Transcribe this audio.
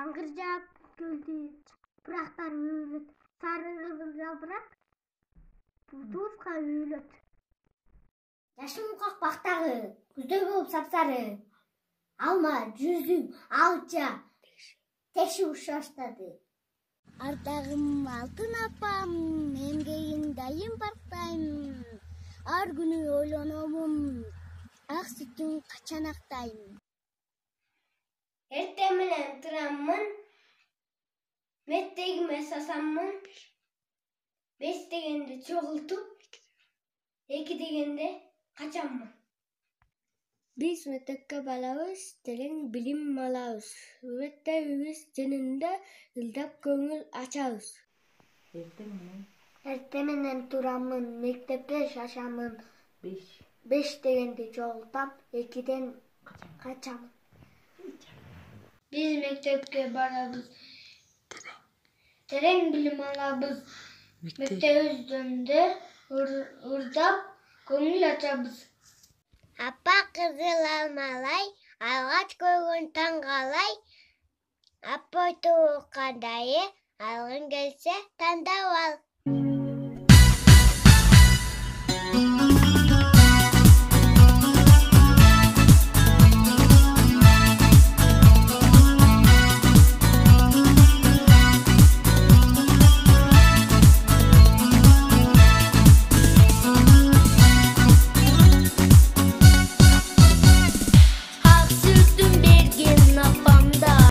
Жаңгыр жаап келди. Пырактар үйлөт. Сары кызыл жалбырак тууска үйлөт. Жашыл какпактагы, күздөй болуп сапсары. Алма, жүзүм, алча. Теши ушаштады. Ардагым алтын апам, эмгегин дайым барктайм. Ар күнү ойлономун, ак сүтүн качан актайм. Эртең менен тураммын, мектегиме сасаммын. 5 дегенде чогултуп, 2 дегенде качаммын. Биз мектепке барабыз, терең билим алабыз. Үмүттөрүбүз жөнүндө ылдап көңүл ачабыз. Эртең менен тураммын, мектепке шашамын. 5 дегенде чогултам, 2ден качамын. Биз мектепке барабыз. Терең билим алабыз. Мектебибизде ырдап көңүл ачабыз. Апа кызыл алмалай, алгач көргөн таң калай. Апа айтуу кандай, алгың келсе тандап ал.